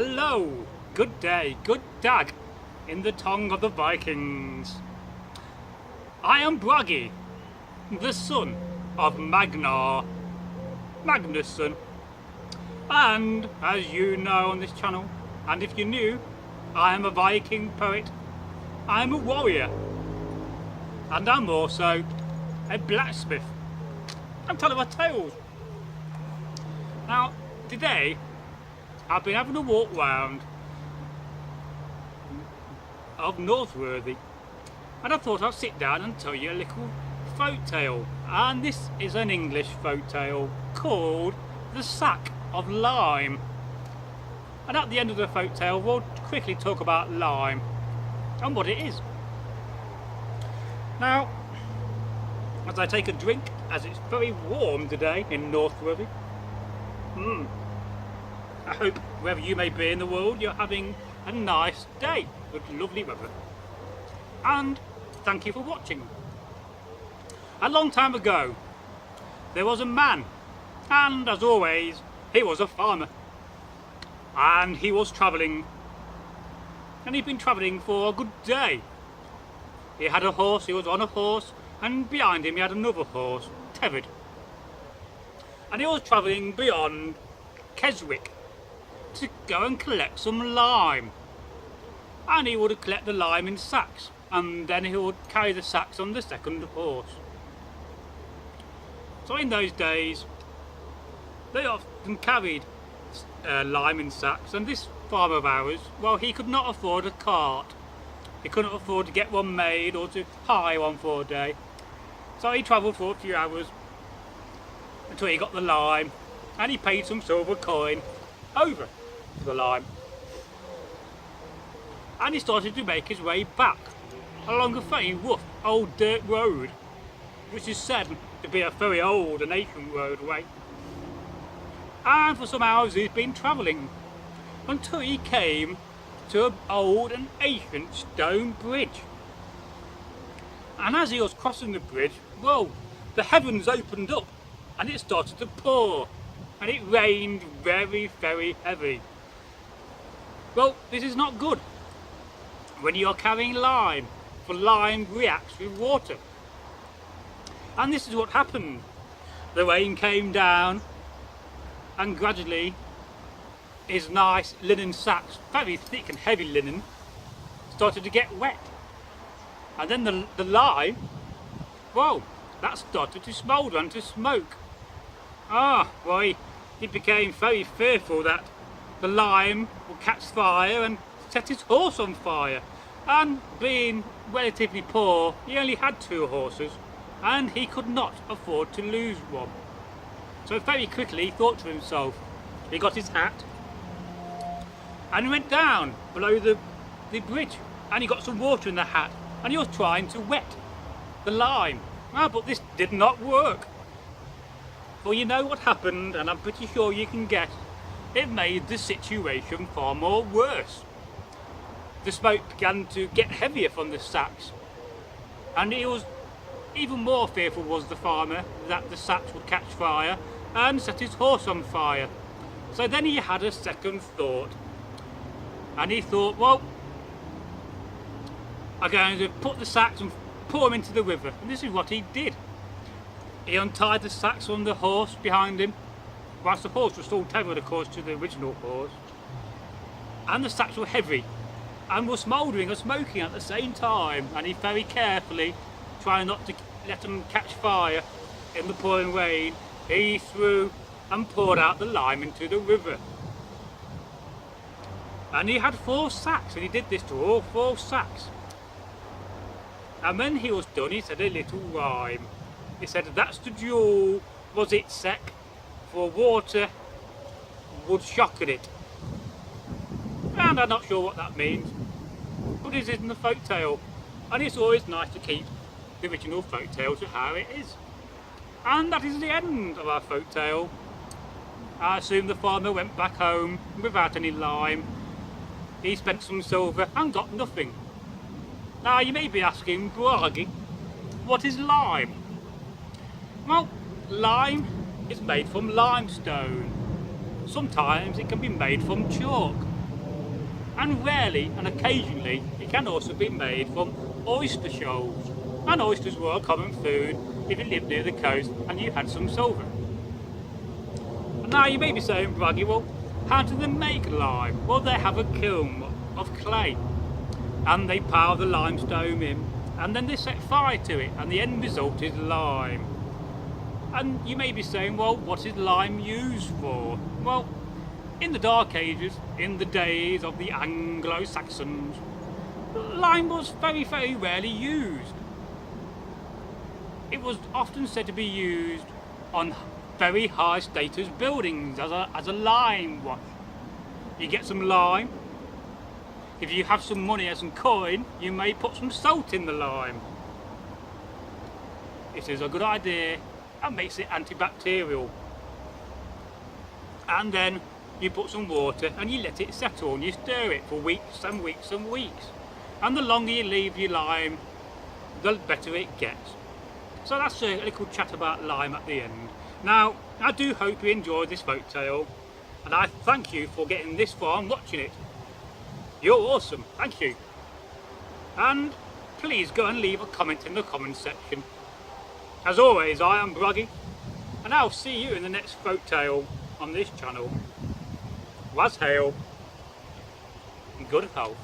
Hello, good day, good dag, in the tongue of the Vikings. I am Bragi, the son of Magnarsson. And as you know on this channel, and if you're new, I am a Viking poet, I am a warrior, and I'm also a blacksmith and teller of tales. Now, today, I've been having a walk round of Northworthy, and I thought I'd sit down and tell you a little folk tale. And this is an English folk tale called The Sack of Lime. And at the end of the folk tale, we'll quickly talk about lime and what it is. Now, as I take a drink, as it's very warm today in Northworthy, I hope wherever you may be in the world, you're having a nice day with lovely weather. And thank you for watching. A long time ago, there was a man, and as always, he was a farmer. And he was travelling, and he'd been travelling for a good day. He had a horse, he was on a horse, and behind him he had another horse, tethered. And he was travelling beyond Keswick to go and collect some lime. And he would collect the lime in sacks, and then he would carry the sacks on the second horse. So in those days, they often carried lime in sacks, and this farmer of ours, well, he could not afford a cart. He couldn't afford to get one made or to hire one for a day. So he travelled for a few hours until he got the lime, and he paid some silver coin over the lime. And he started to make his way back along a very rough old dirt road, which is said to be a very old and ancient roadway. And for some hours he'd been travelling until he came to an old and ancient stone bridge. And as he was crossing the bridge, well, the heavens opened up and it started to pour, and it rained very, very heavy. Well, this is not good when you're carrying lime, for lime reacts with water. And this is what happened. The rain came down, and gradually his nice linen sacks, very thick and heavy linen, started to get wet. And then the lime, well, that started to smoulder and to smoke. Well, he became very fearful that the lime would catch fire and set his horse on fire. And being relatively poor, he only had 2 horses, and he could not afford to lose one. So very quickly he thought to himself, he got his hat and he went down below the bridge, and he got some water in the hat, and he was trying to wet the lime. But this did not work. Well, you know what happened, and I'm pretty sure you can guess. It made the situation far more worse. The smoke began to get heavier from the sacks, and he was even more fearful, was the farmer, that the sacks would catch fire and set his horse on fire. So then he had a second thought, and he thought, well, I'm going to put the sacks and pour them into the river. And this is what he did. He untied the sacks on the horse behind him, whilst the horse was still tethered, of course, to the original horse. And the sacks were heavy and were smouldering and smoking at the same time, and he very carefully, trying not to let them catch fire in the pouring rain, he threw and poured out the lime into the river. And he had 4 sacks, and he did this to all 4 sacks. And when he was done, he said a little rhyme. He said, "That's the jewel was it sack, for water would shock at it." And I'm not sure what that means, but it is in the folk tale, and it's always nice to keep the original folk tale to how it is. And that is the end of our folk tale. I assume the farmer went back home without any lime. He spent some silver and got nothing. Now you may be asking, Bragi, what is lime? Well, lime is made from limestone. Sometimes it can be made from chalk. and rarely and occasionally it can also be made from oyster shells. And oysters were a common food if you lived near the coast and you had some silver. And now you may be saying, Bragi, well, how do they make lime? Well, they have a kiln of clay and they pile the limestone in and then they set fire to it and the end result is lime. And you may be saying, well, what is lime used for? Well, in the Dark Ages, in the days of the Anglo-Saxons, lime was very, very rarely used. It was often said to be used on very high status buildings as a lime wash. You get some lime. If you have some money and some coin, you may put some salt in the lime. It is a good idea and makes it antibacterial. And then you put some water and you let it settle and you stir it for weeks and weeks and weeks. And the longer you leave your lime, the better it gets. So that's a little chat about lime at the end. Now, I do hope you enjoyed this folk tale, and I thank you for getting this far and watching it. You're awesome, thank you. And please go and leave a comment in the comment section. As always, I am Bragi, and I'll see you in the next folk tale on this channel. Was hail, and good health.